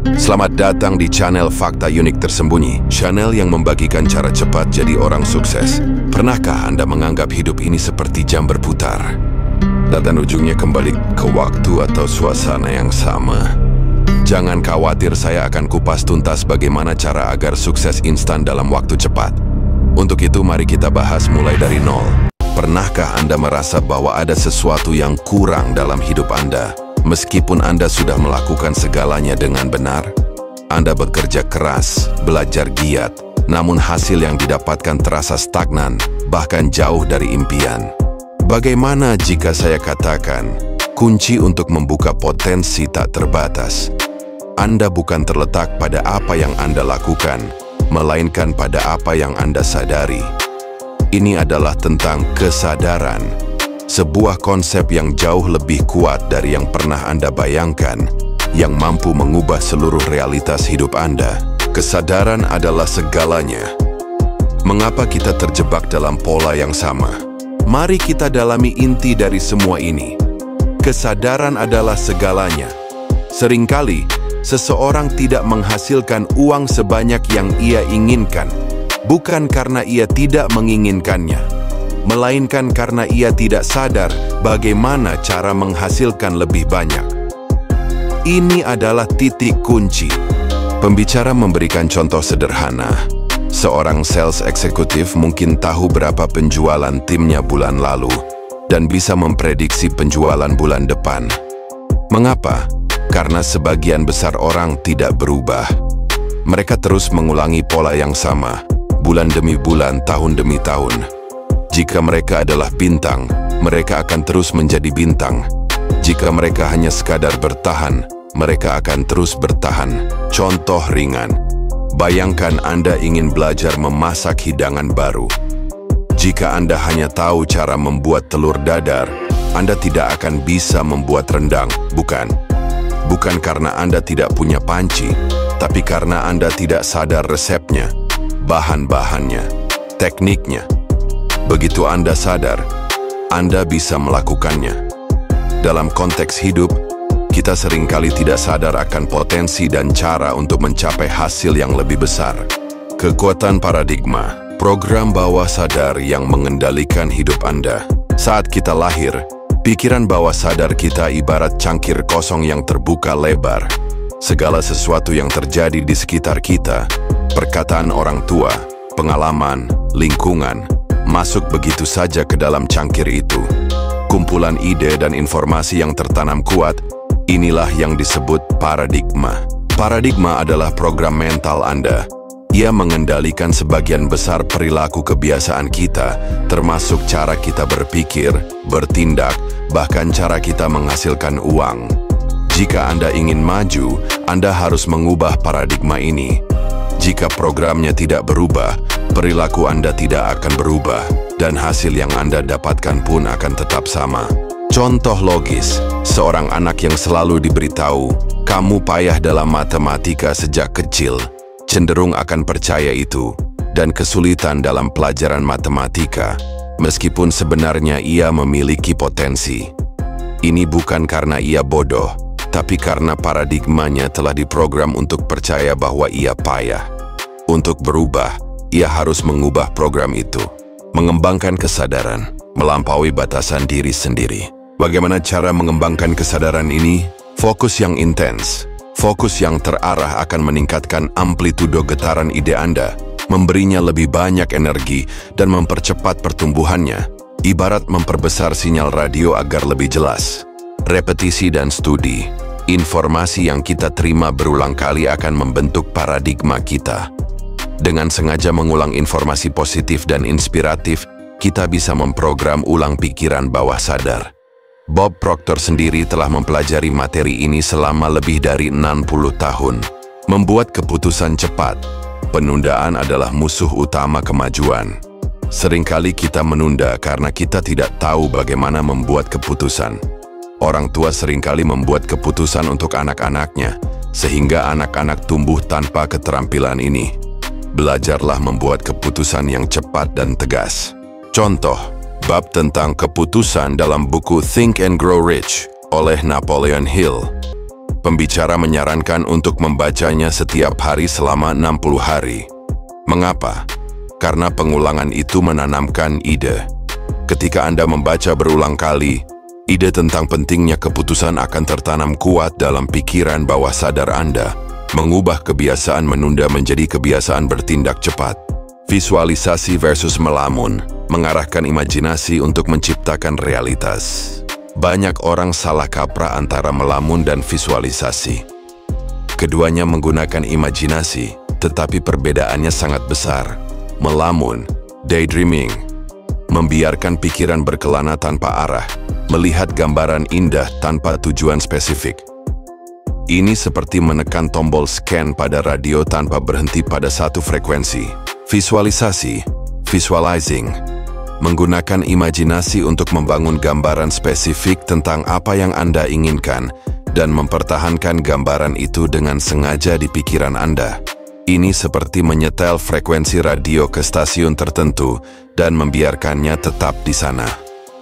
Selamat datang di channel Fakta Unik Tersembunyi, channel yang membagikan cara cepat jadi orang sukses. Pernahkah Anda menganggap hidup ini seperti jam berputar? Dan ujungnya kembali ke waktu atau suasana yang sama? Jangan khawatir, saya akan kupas tuntas bagaimana cara agar sukses instan dalam waktu cepat. Untuk itu, mari kita bahas mulai dari nol. Pernahkah Anda merasa bahwa ada sesuatu yang kurang dalam hidup Anda? Meskipun Anda sudah melakukan segalanya dengan benar, Anda bekerja keras, belajar giat, namun hasil yang didapatkan terasa stagnan, bahkan jauh dari impian. Bagaimana jika saya katakan, kunci untuk membuka potensi tak terbatas? Anda bukan terletak pada apa yang Anda lakukan, melainkan pada apa yang Anda sadari. Ini adalah tentang kesadaran. Sebuah konsep yang jauh lebih kuat dari yang pernah Anda bayangkan, yang mampu mengubah seluruh realitas hidup Anda. Kesadaran adalah segalanya. Mengapa kita terjebak dalam pola yang sama? Mari kita dalami inti dari semua ini. Kesadaran adalah segalanya. Seringkali, seseorang tidak menghasilkan uang sebanyak yang ia inginkan, bukan karena ia tidak menginginkannya, melainkan karena ia tidak sadar bagaimana cara menghasilkan lebih banyak. Ini adalah titik kunci. Pembicara memberikan contoh sederhana. Seorang sales eksekutif mungkin tahu berapa penjualan timnya bulan lalu dan bisa memprediksi penjualan bulan depan. Mengapa? Karena sebagian besar orang tidak berubah. Mereka terus mengulangi pola yang sama, bulan demi bulan, tahun demi tahun. Jika mereka adalah bintang, mereka akan terus menjadi bintang. Jika mereka hanya sekadar bertahan, mereka akan terus bertahan. Contoh ringan. Bayangkan Anda ingin belajar memasak hidangan baru. Jika Anda hanya tahu cara membuat telur dadar, Anda tidak akan bisa membuat rendang, bukan? Bukan karena Anda tidak punya panci, tapi karena Anda tidak sadar resepnya, bahan-bahannya, tekniknya. Begitu Anda sadar, Anda bisa melakukannya. Dalam konteks hidup, kita seringkali tidak sadar akan potensi dan cara untuk mencapai hasil yang lebih besar. Kekuatan paradigma, program bawah sadar yang mengendalikan hidup Anda. Saat kita lahir, pikiran bawah sadar kita ibarat cangkir kosong yang terbuka lebar. Segala sesuatu yang terjadi di sekitar kita, perkataan orang tua, pengalaman, lingkungan, masuk begitu saja ke dalam cangkir itu. Kumpulan ide dan informasi yang tertanam kuat, inilah yang disebut paradigma. Paradigma adalah program mental Anda. Ia mengendalikan sebagian besar perilaku kebiasaan kita, termasuk cara kita berpikir, bertindak, bahkan cara kita menghasilkan uang. Jika Anda ingin maju, Anda harus mengubah paradigma ini. Jika programnya tidak berubah, perilaku Anda tidak akan berubah, dan hasil yang Anda dapatkan pun akan tetap sama. Contoh logis, seorang anak yang selalu diberitahu, kamu payah dalam matematika sejak kecil, cenderung akan percaya itu, dan kesulitan dalam pelajaran matematika, meskipun sebenarnya ia memiliki potensi. Ini bukan karena ia bodoh, tapi karena paradigmanya telah diprogram untuk percaya bahwa ia payah. Untuk berubah, ia harus mengubah program itu, mengembangkan kesadaran, melampaui batasan diri sendiri. Bagaimana cara mengembangkan kesadaran ini? Fokus yang intens, fokus yang terarah akan meningkatkan amplitudo getaran ide Anda, memberinya lebih banyak energi dan mempercepat pertumbuhannya, ibarat memperbesar sinyal radio agar lebih jelas. Repetisi dan studi, informasi yang kita terima berulang kali akan membentuk paradigma kita. Dengan sengaja mengulang informasi positif dan inspiratif, kita bisa memprogram ulang pikiran bawah sadar. Bob Proctor sendiri telah mempelajari materi ini selama lebih dari 60 tahun. Membuat keputusan cepat. Penundaan adalah musuh utama kemajuan. Seringkali kita menunda karena kita tidak tahu bagaimana membuat keputusan. Orang tua seringkali membuat keputusan untuk anak-anaknya, sehingga anak-anak tumbuh tanpa keterampilan ini. Belajarlah membuat keputusan yang cepat dan tegas. Contoh, bab tentang keputusan dalam buku Think and Grow Rich oleh Napoleon Hill. Pembicara menyarankan untuk membacanya setiap hari selama 60 hari. Mengapa? Karena pengulangan itu menanamkan ide. Ketika Anda membaca berulang kali, ide tentang pentingnya keputusan akan tertanam kuat dalam pikiran bawah sadar Anda, mengubah kebiasaan menunda menjadi kebiasaan bertindak cepat. Visualisasi versus melamun, mengarahkan imajinasi untuk menciptakan realitas. Banyak orang salah kaprah antara melamun dan visualisasi. Keduanya menggunakan imajinasi, tetapi perbedaannya sangat besar. Melamun, daydreaming, membiarkan pikiran berkelana tanpa arah, melihat gambaran indah tanpa tujuan spesifik. Ini seperti menekan tombol scan pada radio tanpa berhenti pada satu frekuensi. Visualisasi, visualizing, menggunakan imajinasi untuk membangun gambaran spesifik tentang apa yang Anda inginkan dan mempertahankan gambaran itu dengan sengaja di pikiran Anda. Ini seperti menyetel frekuensi radio ke stasiun tertentu dan membiarkannya tetap di sana.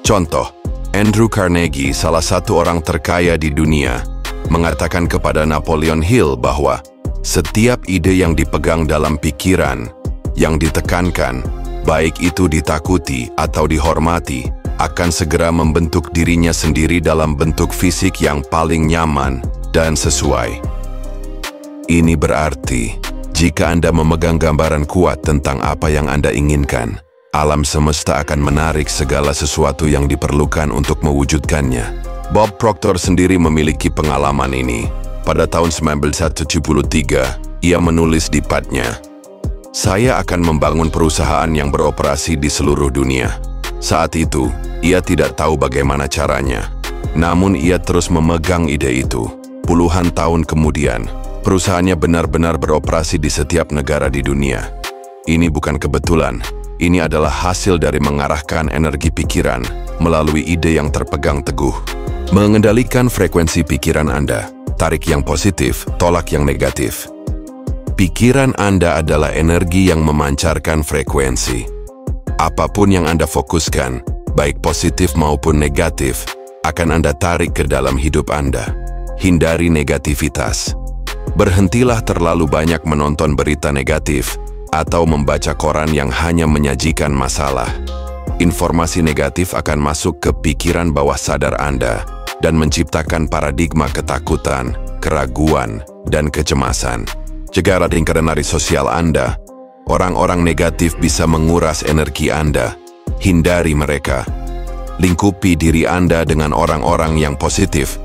Contoh, Andrew Carnegie, salah satu orang terkaya di dunia, mengatakan kepada Napoleon Hill bahwa setiap ide yang dipegang dalam pikiran, yang ditekankan, baik itu ditakuti atau dihormati, akan segera membentuk dirinya sendiri dalam bentuk fisik yang paling nyaman dan sesuai. Ini berarti, jika Anda memegang gambaran kuat tentang apa yang Anda inginkan, alam semesta akan menarik segala sesuatu yang diperlukan untuk mewujudkannya. Bob Proctor sendiri memiliki pengalaman ini. Pada tahun 1973, ia menulis di padnya, "Saya akan membangun perusahaan yang beroperasi di seluruh dunia." Saat itu, ia tidak tahu bagaimana caranya. Namun ia terus memegang ide itu. Puluhan tahun kemudian, perusahaannya benar-benar beroperasi di setiap negara di dunia. Ini bukan kebetulan. Ini adalah hasil dari mengarahkan energi pikiran melalui ide yang terpegang teguh. Mengendalikan frekuensi pikiran Anda. Tarik yang positif, tolak yang negatif. Pikiran Anda adalah energi yang memancarkan frekuensi. Apapun yang Anda fokuskan, baik positif maupun negatif, akan Anda tarik ke dalam hidup Anda. Hindari negativitas. Berhentilah terlalu banyak menonton berita negatif atau membaca koran yang hanya menyajikan masalah. Informasi negatif akan masuk ke pikiran bawah sadar Anda dan menciptakan paradigma ketakutan, keraguan, dan kecemasan. Jaga lingkaran sosial Anda. Orang-orang negatif bisa menguras energi Anda. Hindari mereka. Lingkupi diri Anda dengan orang-orang yang positif,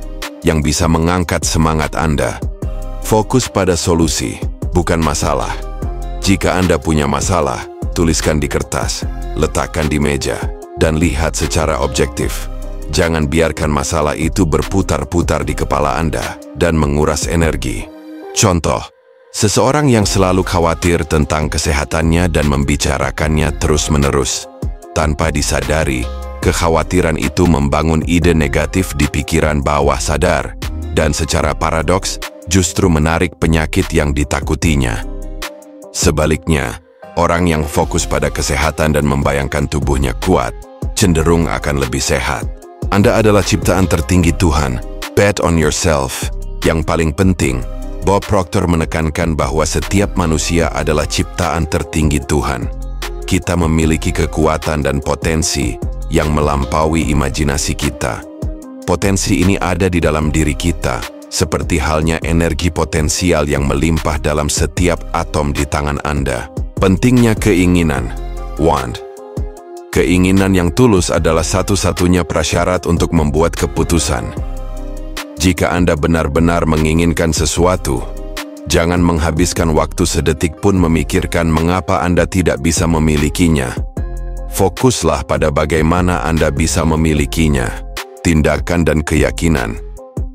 yang bisa mengangkat semangat Anda. Fokus pada solusi, bukan masalah. Jika Anda punya masalah, tuliskan di kertas, letakkan di meja, dan lihat secara objektif. Jangan biarkan masalah itu berputar-putar di kepala Anda dan menguras energi. Contoh, seseorang yang selalu khawatir tentang kesehatannya dan membicarakannya terus-menerus. Tanpa disadari, kekhawatiran itu membangun ide negatif di pikiran bawah sadar, dan secara paradoks, justru menarik penyakit yang ditakutinya. Sebaliknya, orang yang fokus pada kesehatan dan membayangkan tubuhnya kuat, cenderung akan lebih sehat. Anda adalah ciptaan tertinggi Tuhan. Bet on yourself. Yang paling penting, Bob Proctor menekankan bahwa setiap manusia adalah ciptaan tertinggi Tuhan. Kita memiliki kekuatan dan potensi yang melampaui imajinasi kita. Potensi ini ada di dalam diri kita, seperti halnya energi potensial yang melimpah dalam setiap atom di tangan Anda. Pentingnya keinginan. Want. Keinginan yang tulus adalah satu-satunya prasyarat untuk membuat keputusan. Jika Anda benar-benar menginginkan sesuatu, jangan menghabiskan waktu sedetik pun memikirkan mengapa Anda tidak bisa memilikinya. Fokuslah pada bagaimana Anda bisa memilikinya. Tindakan dan keyakinan.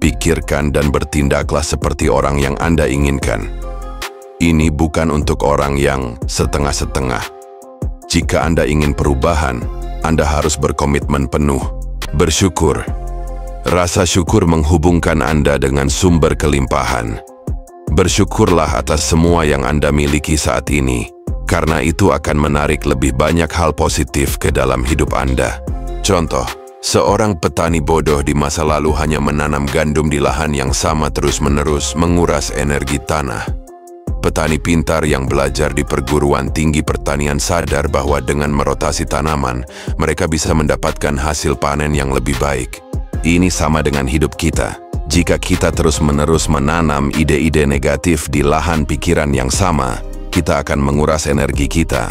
Pikirkan dan bertindaklah seperti orang yang Anda inginkan. Ini bukan untuk orang yang setengah-setengah. Jika Anda ingin perubahan, Anda harus berkomitmen penuh. Bersyukur. Rasa syukur menghubungkan Anda dengan sumber kelimpahan. Bersyukurlah atas semua yang Anda miliki saat ini, karena itu akan menarik lebih banyak hal positif ke dalam hidup Anda. Contoh, Seorang petani bodoh di masa lalu hanya menanam gandum di lahan yang sama terus-menerus menguras energi tanah. Petani pintar yang belajar di perguruan tinggi pertanian sadar bahwa dengan merotasi tanaman, mereka bisa mendapatkan hasil panen yang lebih baik. Ini sama dengan hidup kita. Jika kita terus-menerus menanam ide-ide negatif di lahan pikiran yang sama, kita akan menguras energi kita.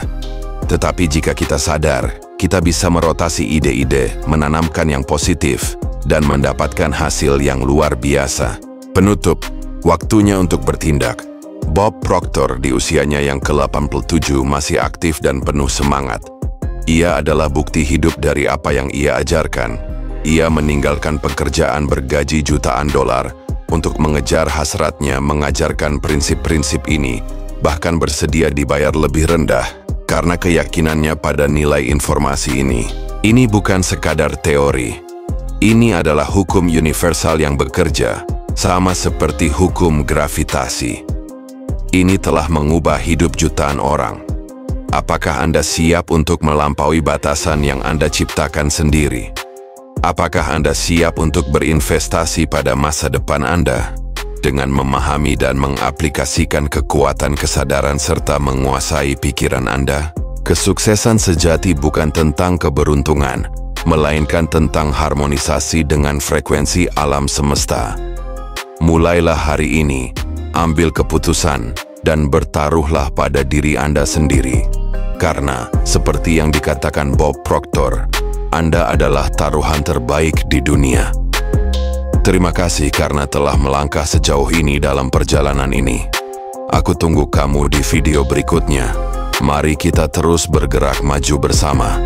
Tetapi jika kita sadar, kita bisa merotasi ide-ide, menanamkan yang positif, dan mendapatkan hasil yang luar biasa. Penutup, waktunya untuk bertindak. Bob Proctor di usianya yang ke-87 masih aktif dan penuh semangat. Ia adalah bukti hidup dari apa yang ia ajarkan. Ia meninggalkan pekerjaan bergaji jutaan dolar untuk mengejar hasratnya mengajarkan prinsip-prinsip ini, bahkan bersedia dibayar lebih rendah karena keyakinannya pada nilai informasi ini. Ini bukan sekadar teori. Ini adalah hukum universal yang bekerja, sama seperti hukum gravitasi. Ini telah mengubah hidup jutaan orang. Apakah Anda siap untuk melampaui batasan yang Anda ciptakan sendiri? Apakah Anda siap untuk berinvestasi pada masa depan Anda? Dengan memahami dan mengaplikasikan kekuatan kesadaran serta menguasai pikiran Anda, kesuksesan sejati bukan tentang keberuntungan, melainkan tentang harmonisasi dengan frekuensi alam semesta. Mulailah hari ini, ambil keputusan, dan bertaruhlah pada diri Anda sendiri. Karena, seperti yang dikatakan Bob Proctor, Anda adalah taruhan terbaik di dunia. Terima kasih karena telah melangkah sejauh ini dalam perjalanan ini. Aku tunggu kamu di video berikutnya. Mari kita terus bergerak maju bersama.